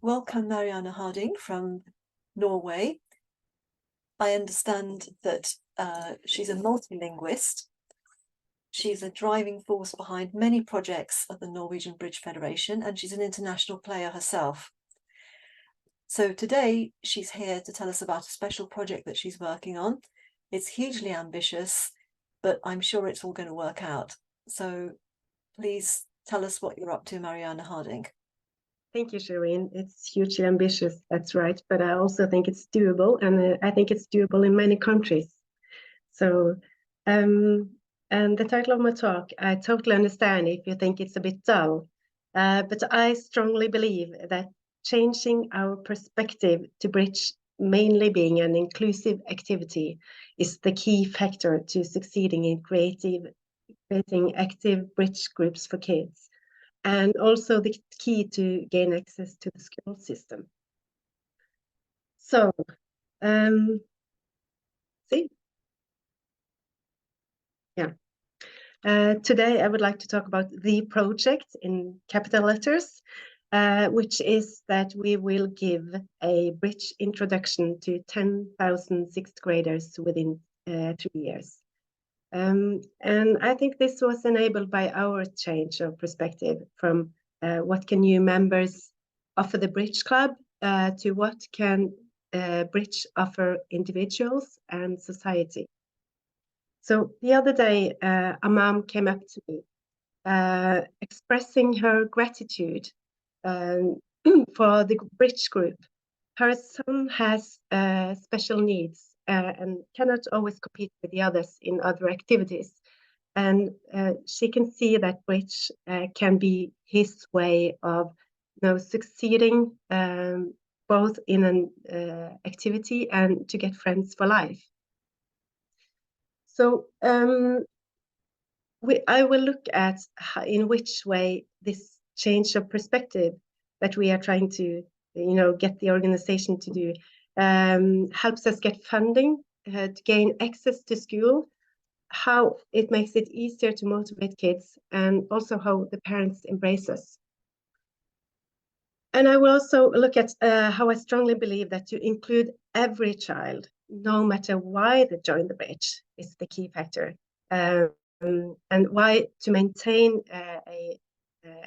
welcome Marianne Harding from Norway. I understand that she's a multilinguist. She's a driving force behind many projects of the Norwegian Bridge Federation, and she's an international player herself. So today she's here to tell us about a special project that she's working on. It's hugely ambitious, but I'm sure it's all going to work out. So please tell us what you're up to, Marianne Harding. Thank you, Shireen. It's hugely ambitious, that's right. But I also think it's doable, and I think it's doable in many countries. So, and the title of my talk, I totally understand if you think it's a bit dull, but I strongly believe that changing our perspective to bridge mainly being an inclusive activity is the key factor to succeeding in creating active bridge groups for kids, and also the key to gain access to the school system. So, today I would like to talk about the project in capital letters, which is that we will give a bridge introduction to 10,000 sixth graders within 3 years. And I think this was enabled by our change of perspective from what can new members offer the Bridge Club to what can Bridge offer individuals and society. So the other day, a mom came up to me expressing her gratitude for the Bridge group. Her son has special needs and cannot always compete with the others in other activities. And she can see that Bridge can be his way of succeeding both in an activity and to get friends for life. So I will look at in which way this change of perspective that we are trying to get the organization to do helps us get funding to gain access to school, how it makes it easier to motivate kids, and also how the parents embrace us. And I will also look at how I strongly believe that to include every child, no matter why they join the Bridge, is the key factor. And why to maintain a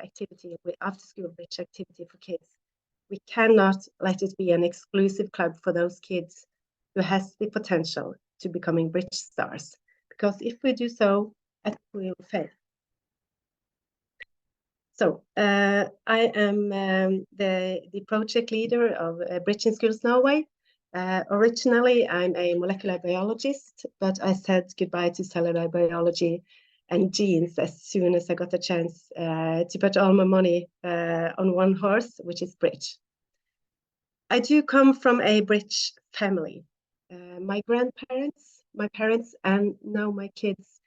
activity with after school Bridge activity for kids. We cannot let it be an exclusive club for those kids who has the potential to becoming Bridge stars, because if we do so, I think we will fail. So I am the project leader of Bridge in Schools Norway. Originally, I'm a molecular biologist, but I said goodbye to cellular biology and genes as soon as I got a chance to put all my money on one horse, which is Bridge. I do come from a Bridge family. My grandparents, my parents, and now my kids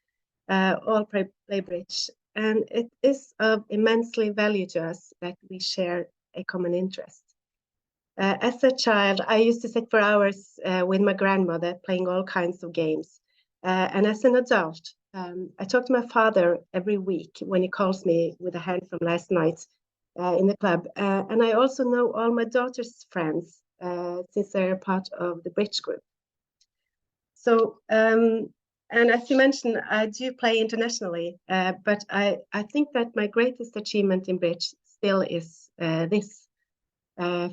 all play Bridge. And it is of immensely value to us that we share a common interest. As a child, I used to sit for hours with my grandmother playing all kinds of games. And as an adult, I talk to my father every week when he calls me with a hand from last night in the club. And I also know all my daughter's friends since they're part of the Bridge group. So, and as you mentioned, I do play internationally, but I think that my greatest achievement in Bridge still is this.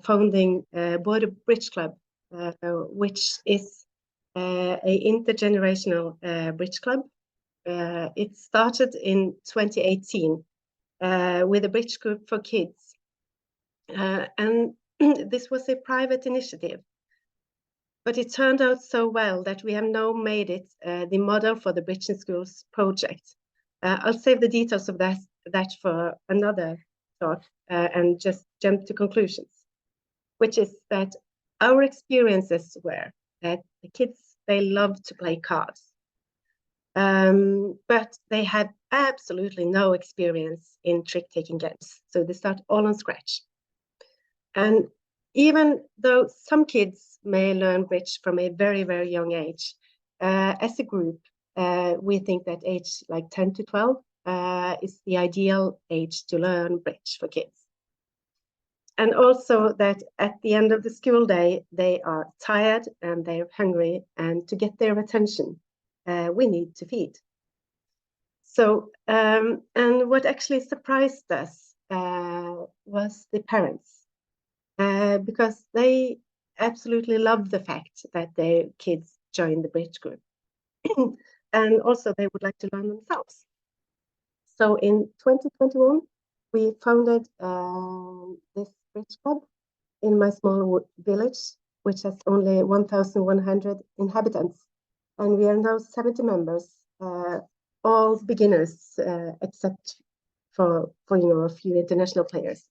Founding Border Bridge Club, which is an intergenerational bridge club. It started in 2018 with a bridge group for kids. And this was a private initiative. But it turned out so well that we have now made it the model for the Bridge in Schools project. I'll save the details of that for another talk and just jump to conclusions, which is that our experiences were that the kids, they love to play cards, but they had absolutely no experience in trick-taking games. So they start all on scratch. And even though some kids may learn Bridge from a very, very young age, as a group, we think that age like 10 to 12 is the ideal age to learn Bridge for kids. And also that at the end of the school day, they are tired and they're hungry, and to get their attention, we need to feed. So, and what actually surprised us was the parents, because they absolutely love the fact that their kids join the bridge group. And also they would like to learn themselves. So in 2021, we founded this bridge club in my small village, which has only 1,100 inhabitants. And we are now 70 members, all beginners, except for a few international players.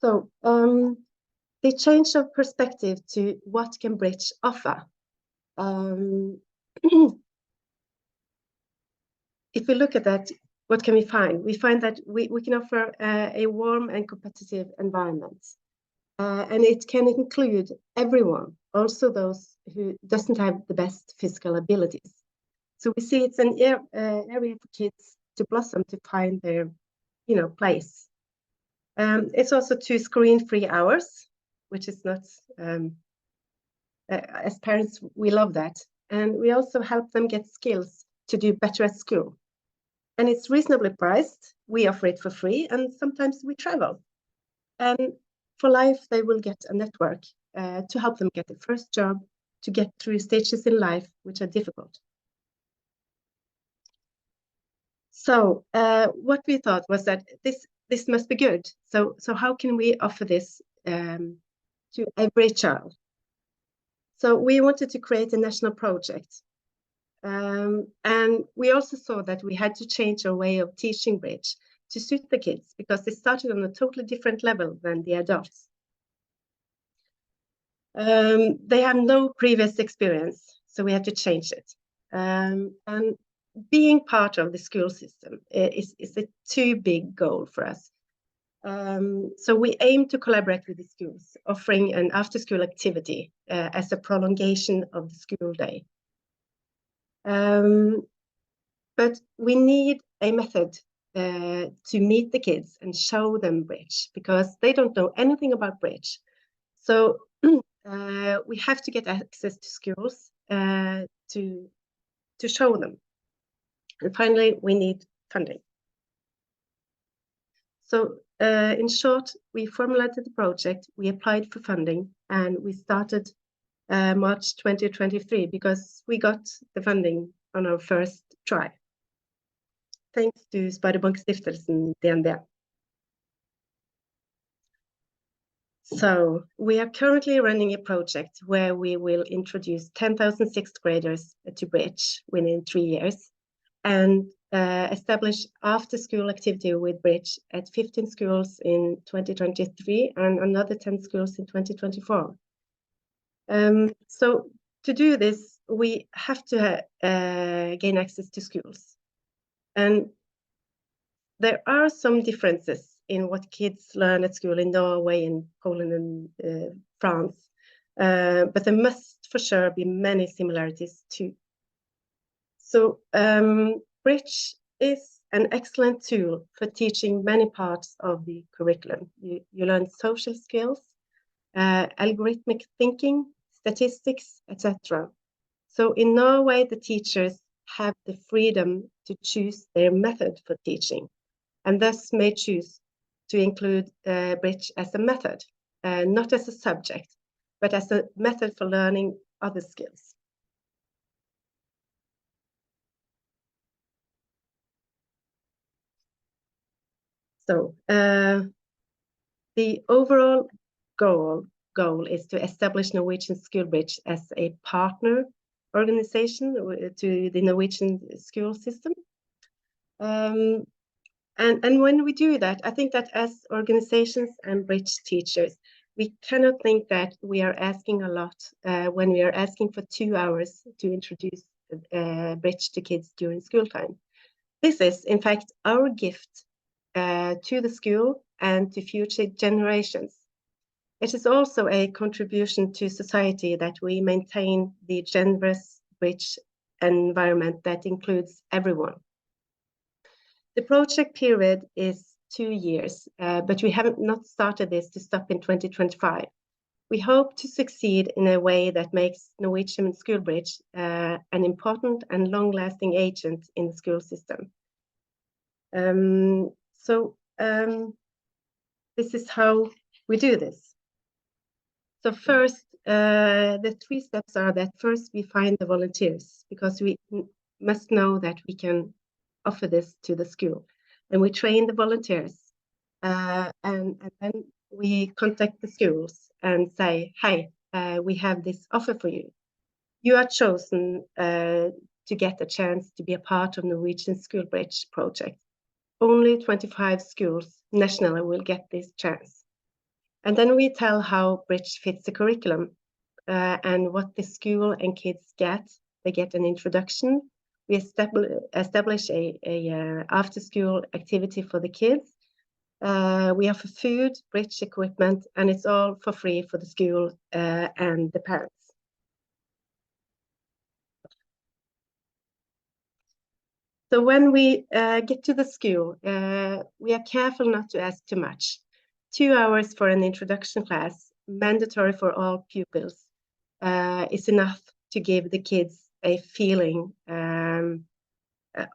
So the change of perspective to what can bridge offer. If we look at that, what can we find? We find that we can offer a warm and competitive environment. And it can include everyone, also those who doesn't have the best physical abilities. So we see it's an area for kids to blossom, to find their, place. It's also 2 screen-free hours, which is not, as parents, we love that. And we also help them get skills to do better at school. And it's reasonably priced. We offer it for free, and sometimes we travel. And for life, they will get a network to help them get the first job, to get through stages in life which are difficult. So what we thought was that this must be good. So how can we offer this to every child? So we wanted to create a national project. And we also saw that we had to change our way of teaching bridge to suit the kids, because they started on a totally different level than the adults. They have no previous experience, so we had to change it. And being part of the school system is a too big goal for us. So we aim to collaborate with the schools, offering an after-school activity as a prolongation of the school day. But we need a method to meet the kids and show them bridge, because they don't know anything about bridge. So we have to get access to schools to show them. And finally, we need funding. So in short, we formulated the project, we applied for funding, and we started March 2023, because we got the funding on our first try. Thanks to Sparebankstiftelsen DNB. So we are currently running a project where we will introduce 10,000 sixth graders to bridge within 3 years, and establish after-school activity with bridge at 15 schools in 2023 and another 10 schools in 2024. So to do this, we have to gain access to schools. And there are some differences in what kids learn at school in Norway, in Poland, and France. But there must for sure be many similarities too. So bridge is an excellent tool for teaching many parts of the curriculum. You learn social skills, algorithmic thinking, statistics, etc. So in Norway, the teachers have the freedom to choose their method for teaching, and thus may choose to include bridge as a method, not as a subject, but as a method for learning other skills. So the overall goal is to establish Norwegian School Bridge as a partner organization to the Norwegian school system. And when we do that, I think that as organizations and bridge teachers, we cannot think that we are asking a lot when we are asking for 2 hours to introduce bridge to kids during school time. This is, in fact, our gift to the school and to future generations. It is also a contribution to society that we maintain the generous bridge environment that includes everyone. The project period is 2 years, but we have not started this to stop in 2025. We hope to succeed in a way that makes Norwegian SchoolBridge an important and long-lasting agent in the school system. This is how we do this. So first, the 3 steps are that first we find the volunteers, because we must know that we can offer this to the school. And we train the volunteers, and then we contact the schools and say, hey, we have this offer for you. You are chosen to get a chance to be a part of Norwegian SchoolBridge project. Only 25 schools nationally will get this chance. And then we tell how Bridge fits the curriculum and what the school and kids get. They get an introduction. We establish a after-school activity for the kids. We offer food, Bridge equipment, and it's all for free for the school and the parents. So when we get to the school, we are careful not to ask too much. 2 hours for an introduction class, mandatory for all pupils, is enough to give the kids a feeling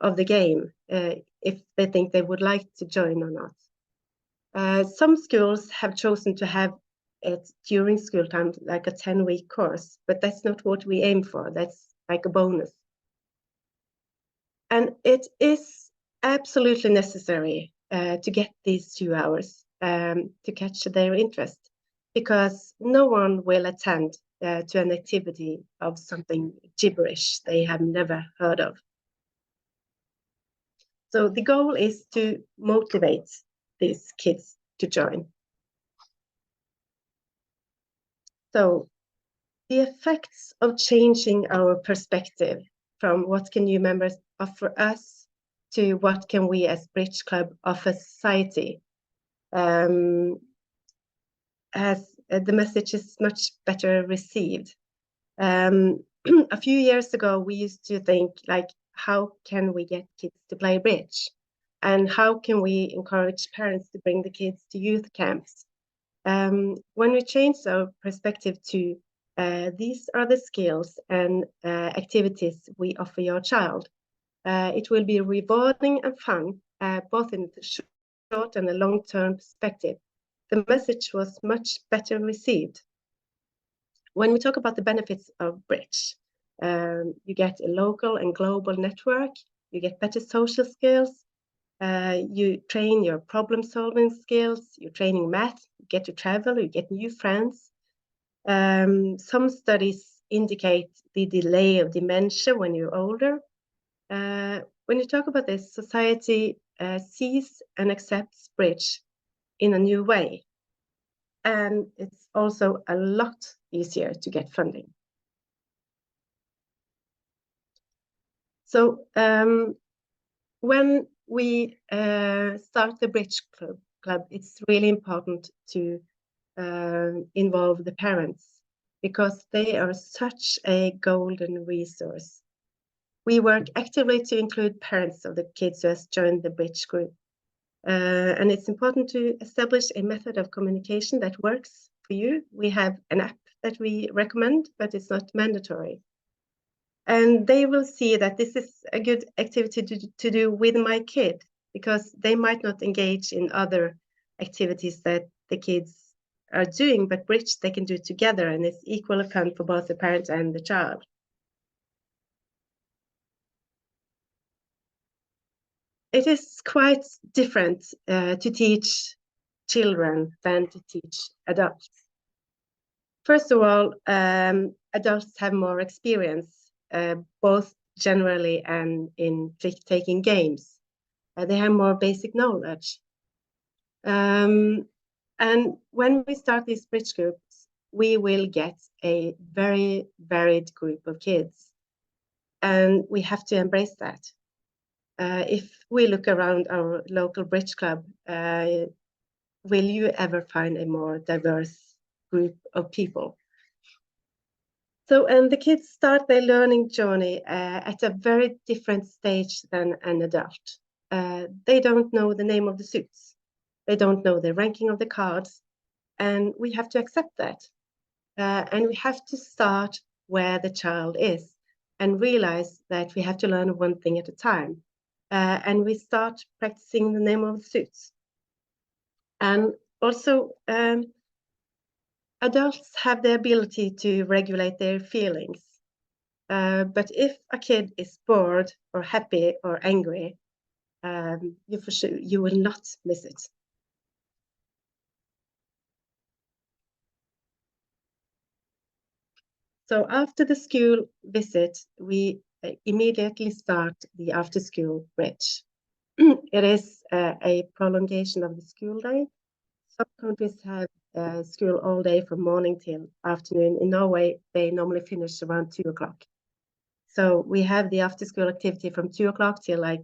of the game, if they think they would like to join or not. Some schools have chosen to have it during school time, like a 10-week course, but that's not what we aim for. That's like a bonus. And it is absolutely necessary to get these 2 hours to catch their interest, because no one will attend to an activity of something gibberish they have never heard of. So the goal is to motivate these kids to join. So the effects of changing our perspective from what can new members offer us to what can we as Bridge Club offer society, as the message is much better received. A few years ago, we used to think like, how can we get kids to play bridge? And how can we encourage parents to bring the kids to youth camps? When we changed our perspective to these are the skills and activities we offer your child, it will be rewarding and fun, both in the short and the long-term perspective. The message was much better received. When we talk about the benefits of Bridge, you get a local and global network, you get better social skills, you train your problem-solving skills, you're training math, you get to travel, you get new friends. Some studies indicate the delay of dementia when you're older. When you talk about this, society sees and accepts Bridge in a new way. And it's also a lot easier to get funding. So when we start the Bridge Club, it's really important to involve the parents, because they are such a golden resource. We work actively to include parents of the kids who has joined the Bridge group. And it's important to establish a method of communication that works for you. We have an app that we recommend, but it's not mandatory. And they will see that this is a good activity to do with my kid, because they might not engage in other activities that the kids are doing, but Bridge they can do together, and it's equally fun for both the parent and the child. It is quite different to teach children than to teach adults. First of all, adults have more experience, both generally and in taking games. They have more basic knowledge. And when we start these Bridge groups, we will get a very varied group of kids. And we have to embrace that. If we look around our local Bridge Club, will you ever find a more diverse group of people? So, and the kids start their learning journey at a very different stage than an adult. They don't know the name of the suits. They don't know the ranking of the cards, and we have to accept that. And we have to start where the child is and realize that we have to learn one thing at a time. And we start practicing the name of the suits. And also, adults have the ability to regulate their feelings. But if a kid is bored or happy or angry, you will not miss it. So after the school visit, we immediately start the after-school bridge. It is a prolongation of the school day. Some countries have school all day from morning till afternoon. In Norway, they normally finish around 2 o'clock. So we have the after-school activity from 2 o'clock till like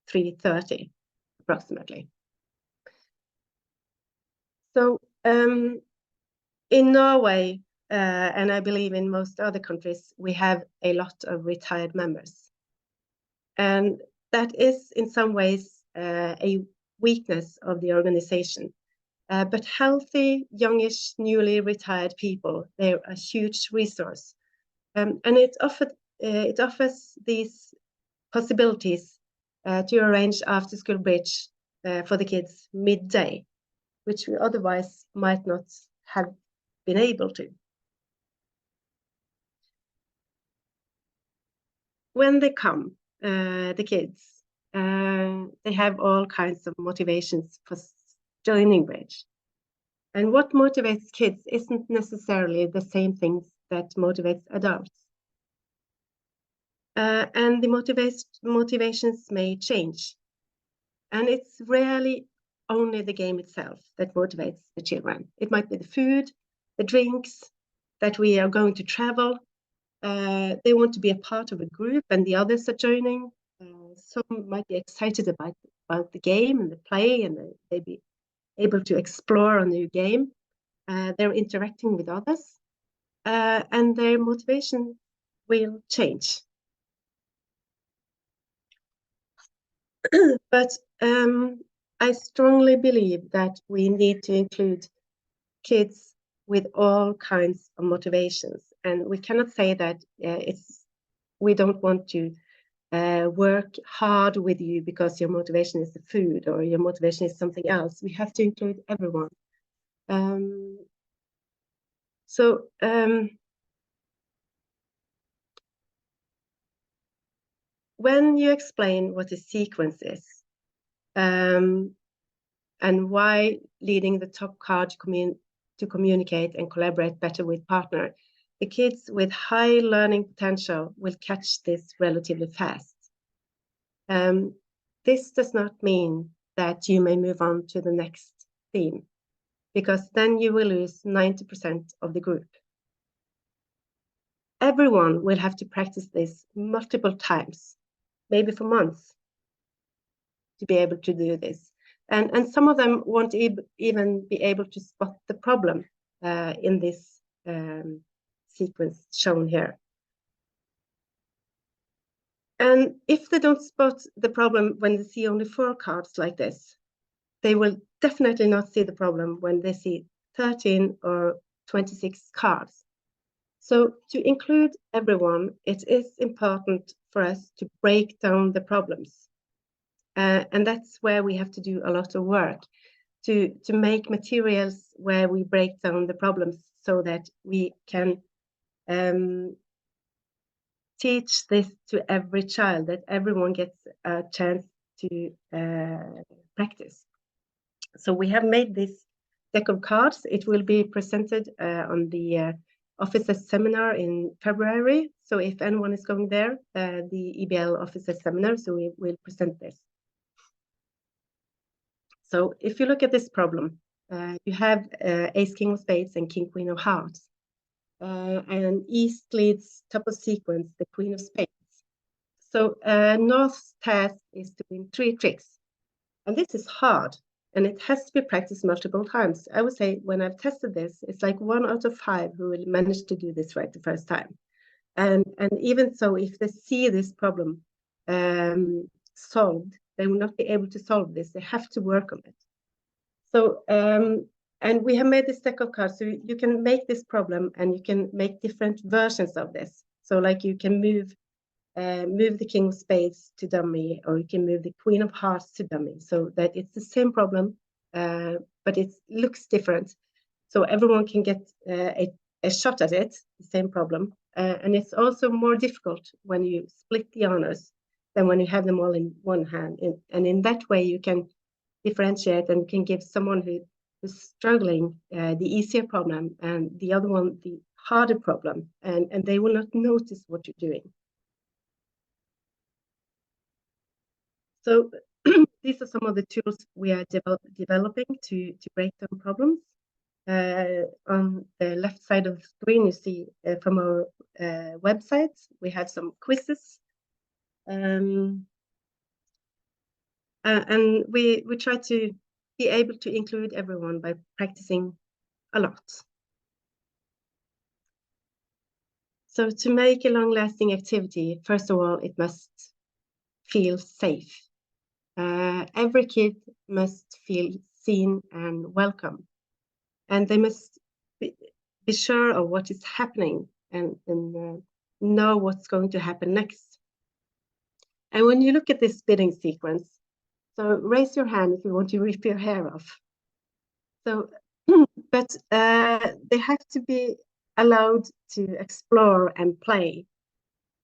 3:30, approximately. So in Norway, and I believe in most other countries, we have a lot of retired members. And that is in some ways a weakness of the organization. But healthy, youngish, newly retired people, they're a huge resource. And it offers these possibilities to arrange after-school bridge for the kids midday, which we otherwise might not have been able to. When they come, the kids, they have all kinds of motivations for joining bridge. And what motivates kids isn't necessarily the same things that motivates adults. And the motivations may change. And it's rarely only the game itself that motivates the children. It might be the food, the drinks, that we are going to travel. They want to be a part of a group and the others are joining. Some might be excited about the game and the play, and they be able to explore a new game. They're interacting with others, and their motivation will change. But I strongly believe that we need to include kids with all kinds of motivations, and we cannot say that we don't want to work hard with you because your motivation is the food or your motivation is something else. We have to include everyone. When you explain what a sequence is and why leading the top card to communicate and collaborate better with partner, the kids with high learning potential will catch this relatively fast. This does not mean that you may move on to the next theme, because then you will lose 90% of the group. Everyone will have to practice this multiple times, maybe for months, to be able to do this. And some of them won't even be able to spot the problem in this sequence shown here. And if they don't spot the problem when they see only 4 cards like this, they will definitely not see the problem when they see 13 or 26 cards. So to include everyone, it is important for us to break down the problems. And that's where we have to do a lot of work to make materials where we break down the problems so that we can teach this to every child, that everyone gets a chance to practice. So we have made this deck of cards. It will be presented on the officers seminar in February. So if anyone is going there, the EBL officers seminar, so we will present this. So if you look at this problem, you have ace king of spades and king queen of hearts. And east leads top of sequence, the queen of spades. So North's task is to win 3 tricks. And this is hard, and it has to be practiced multiple times. I would say when I've tested this, it's like 1 out of 5 who will manage to do this right the first time. And even so, if they see this problem solved, they will not be able to solve this. They have to work on it. So, and we have made this deck of cards, so you can make this problem and you can make different versions of this. So like you can move the King of Spades to dummy, or you can move the Queen of Hearts to dummy, so that it's the same problem, but it looks different. So everyone can get a shot at it, the same problem. And it's also more difficult when you split the honors than when you have them all in one hand. And in that way, you can differentiate and can give someone who's struggling the easier problem and the other one the harder problem, and they will not notice what you're doing. So these are some of the tools we are developing to break down problems. On the left side of the screen, you see from our website, we have some quizzes. And we try to be able to include everyone by practicing a lot. So to make a long-lasting activity, first of all, it must feel safe. Every kid must feel seen and welcome. And they must be sure of what is happening and know what's going to happen next. And when you look at this bidding sequence, so raise your hand if you want to rip your hair off. So, but they have to be allowed to explore and play.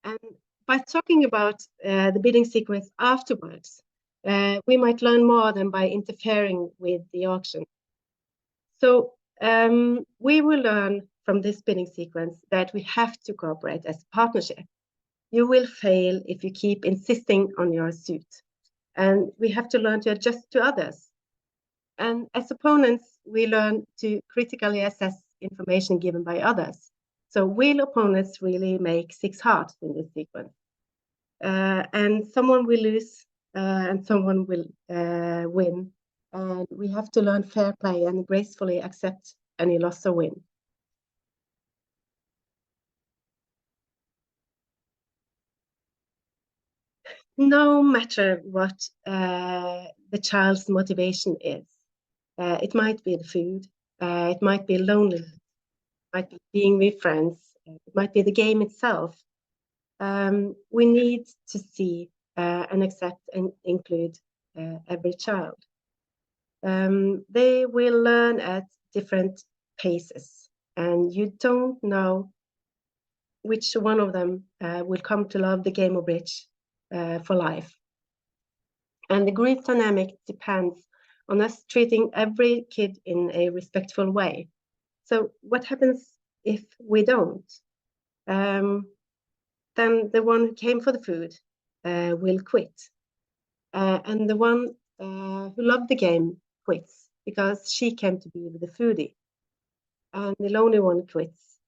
And by talking about the bidding sequence afterwards, we might learn more than by interfering with the auction. So we will learn from this bidding sequence that we have to cooperate as a partnership. You will fail if you keep insisting on your suit. And we have to learn to adjust to others. And as opponents, we learn to critically assess information given by others. So will opponents really make 6 hearts in this sequence? And someone will lose and someone will win. And we have to learn fair play and gracefully accept any loss or win. No matter what the child's motivation is, it might be the food, it might be loneliness, it might be being with friends, it might be the game itself. We need to see and accept and include every child. They will learn at different paces, and you don't know which one of them will come to love the game of bridge for life. And the group dynamic depends on us treating every kid in a respectful way. So what happens if we don't? Then the one who came for the food will quit. And the one who loved the game quits because she came to be with the foodie. And the lonely one quits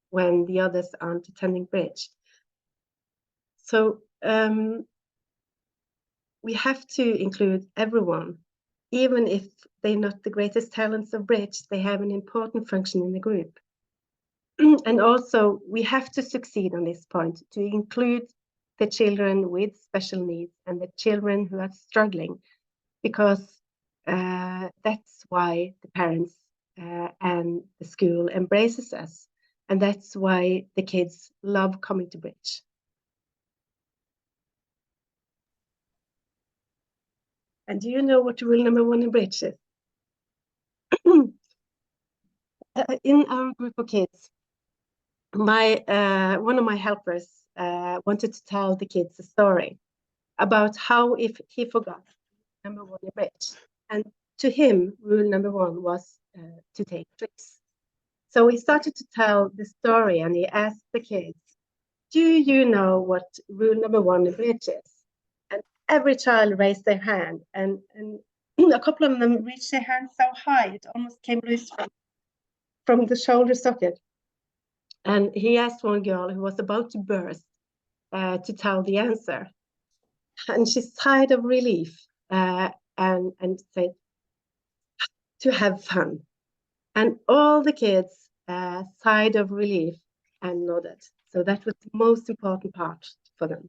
when the others aren't attending bridge. So we have to include everyone, even if they're not the greatest talents of bridge, they have an important function in the group. And also, we have to succeed on this point to include the children with special needs and the children who are struggling, because that's why the parents and the school embraces us. And that's why the kids love coming to bridge. And do you know what rule number 1 in bridge is? In our group of kids, one of my helpers wanted to tell the kids a story about how if he forgot number 1 in bridge. And to him, rule number 1 was to take tricks. So he started to tell the story and he asked the kids, do you know what rule number 1 in bridge is? And every child raised their hand, and a couple of them reached their hand so high it almost came loose from the shoulder socket. And he asked one girl who was about to burst to tell the answer. And she sighed of relief and said, to have fun. And all the kids sighed of relief and nodded. So that was the most important part for them.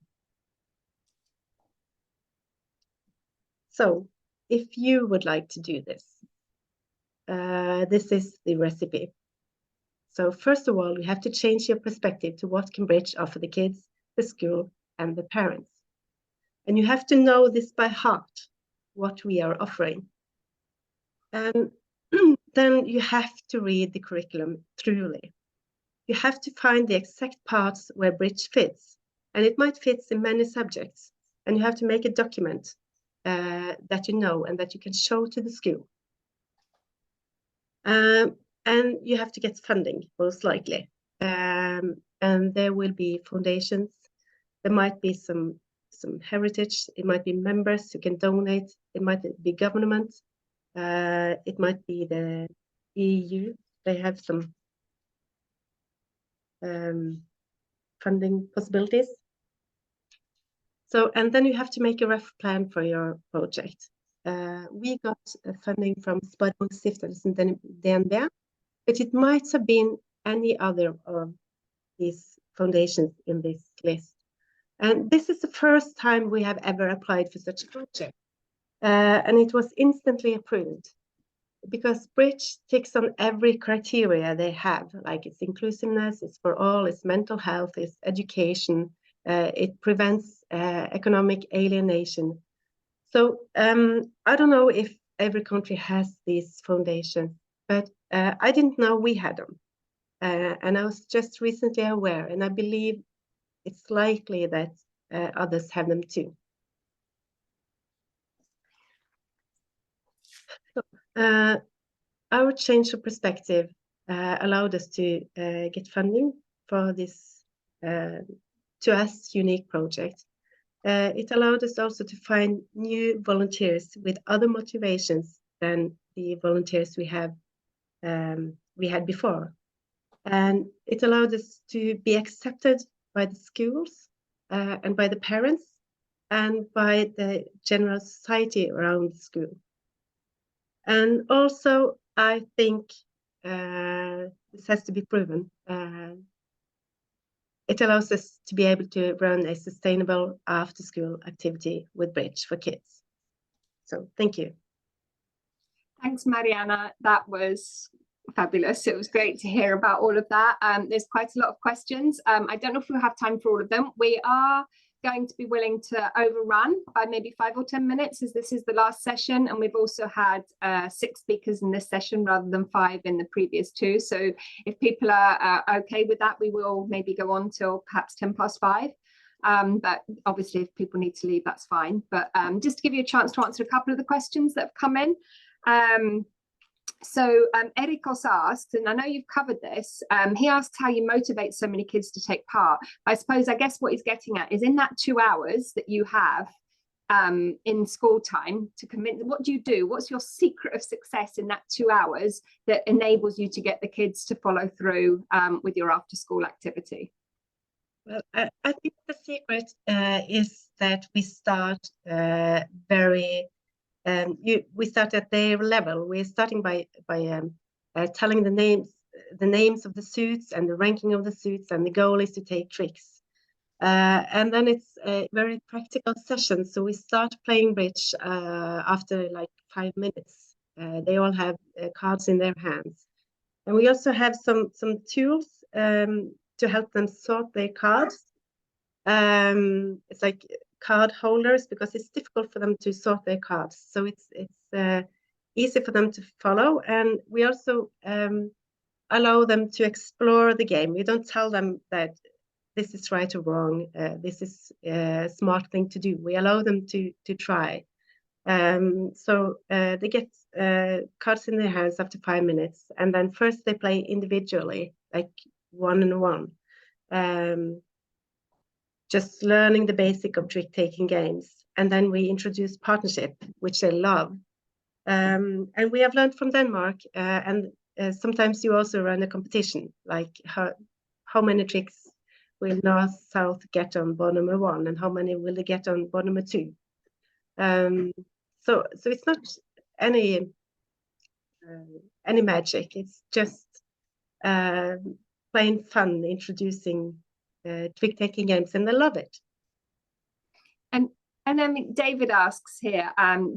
So if you would like to do this, this is the recipe. So first of all, you have to change your perspective to what can Bridge offer the kids, the school, and the parents. And you have to know this by heart, what we are offering. And then you have to read the curriculum truly. You have to find the exact parts where Bridge fits, and it might fit in many subjects. And you have to make a document that you know and that you can show to the school. And you have to get funding, most likely. And there will be foundations. There might be some heritage. It might be members who can donate. It might be government. It might be the EU. They have some funding possibilities. So, and then you have to make a rough plan for your project. We got funding from Sparbankstiftelsen DNB, but it might have been any other of these foundations in this list. And this is the first time we have ever applied for such a project. And it was instantly approved because Bridge ticks on every criteria they have, like it's inclusiveness, it's for all, it's mental health, it's education, it prevents economic alienation. So I don't know if every country has these foundations, but I didn't know we had them. And I was just recently aware, and I believe it's likely that others have them too. So, our change of perspective allowed us to get funding for this, to us, unique project. It allowed us also to find new volunteers with other motivations than the volunteers we had before. And it allowed us to be accepted by the schools and by the parents and by the general society around the school. And also, I think this has to be proven. It allows us to be able to run a sustainable after-school activity with Bridge for kids. So thank you. Thanks, Marianne. That was fabulous. It was great to hear about all of that. There's quite a lot of questions. I don't know if we'll have time for all of them. We are going to be willing to overrun by maybe 5 or 10 minutes, as this is the last session, and we've also had 6 speakers in this session rather than 5 in the previous 2. So if people are okay with that, we will maybe go on till perhaps 5:10. But obviously if people need to leave, that's fine. But just to give you a chance to answer a couple of the questions that have come in. So Erikos asks, and I know you've covered this, he asks how you motivate so many kids to take part. I guess what he's getting at is in that 2 hours that you have in school time to commit, what do you do? What's your secret of success in that 2 hours that enables you to get the kids to follow through with your after school activity? Well, I think the secret is that we start we start at their level. We're starting by telling the names of the suits and the ranking of the suits, and the goal is to take tricks. And then it's a very practical session. So we start playing Bridge after like 5 minutes. They all have cards in their hands. And we also have some tools to help them sort their cards. It's like card holders, because it's difficult for them to sort their cards. So it's easy for them to follow. And we also allow them to explore the game. We don't tell them that this is right or wrong. This is a smart thing to do. We allow them to try. So they get cards in their hands after 5 minutes. And then first they play individually, like one-on-one. Just learning the basic of trick-taking games. And then we introduce partnership, which they love. And we have learned from Denmark. And sometimes you also run a competition, like how many tricks will North, South get on board number 1, and how many will they get on board number 2? So it's not any magic. It's just plain fun introducing trick-taking games, and they love it. And And then David asks here,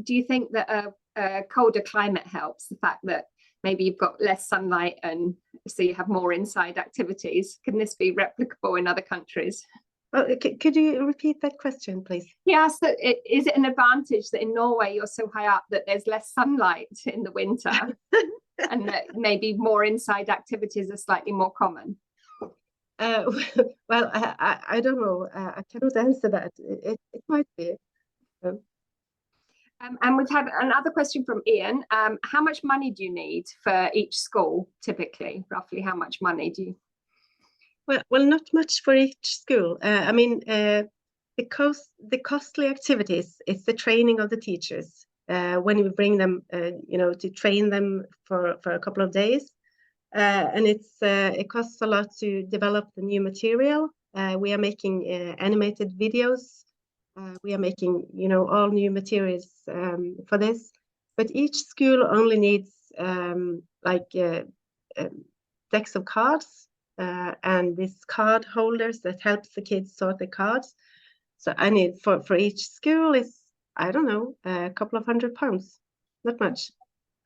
do you think that a colder climate helps? The fact that maybe you've got less sunlight and so you have more inside activities. Can this be replicable in other countries? Oh, could you repeat that question, please? He asked that is it an advantage that in Norway you're so high up that there's less sunlight in the winter and that maybe more inside activities are slightly more common? Well, I don't know. I cannot answer that. It might be. And we've had another question from Ian. How much money do you need for each school, typically? Roughly how much money do you? Well, not much for each school. I mean, the costly activities, it's the training of the teachers. When we bring them, to train them for a couple of days. And it costs a lot to develop the new material. We are making animated videos. We are making, all new materials for this. But each school only needs decks of cards and these card holders that helps the kids sort the cards. So I need for each school is, I don't know, a couple of £100, not much.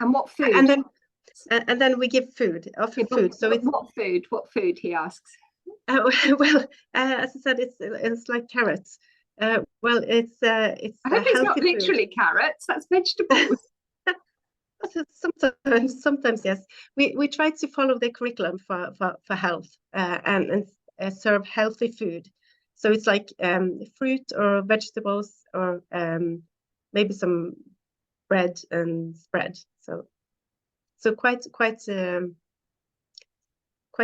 And what food? And then we give food, offer food. So it's what food he asks. Well, as I said, it's like carrots. Well, it's I hope it's not literally food. carrots. That's vegetables. Sometimes yes. We try to follow the curriculum for health and serve healthy food. So it's like fruit or vegetables or maybe some bread and spread. So quite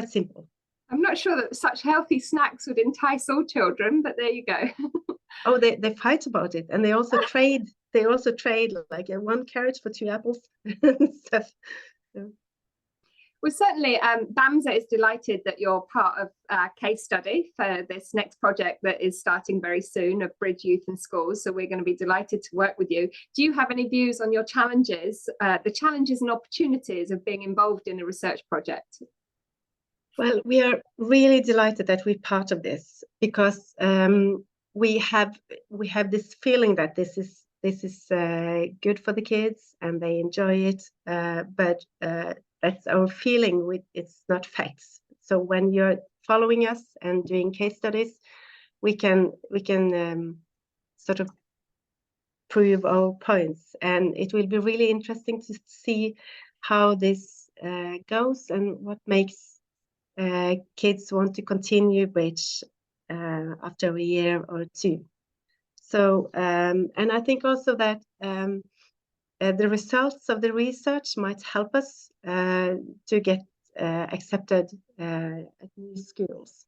simple. I'm not sure that such healthy snacks would entice all children, but there you go. Oh, they fight about it, and they also trade. They also trade like one carrot for 2 apples and stuff. Yeah. Well, certainly, BAMSA is delighted that you're part of a case study for this next project that is starting very soon of Bridge Youth and Schools. So we're going to be delighted to work with you. Do you have any views on your challenges, the challenges and opportunities of being involved in a research project? Well, we are really delighted that we're part of this because we have this feeling that this is good for the kids and they enjoy it, but that's our feeling. It's not facts. So when you're following us and doing case studies, we can sort of prove our points, and it will be really interesting to see how this goes and what makes kids want to continue Bridge after a year or two. So, and I think also that the results of the research might help us to get accepted at new schools.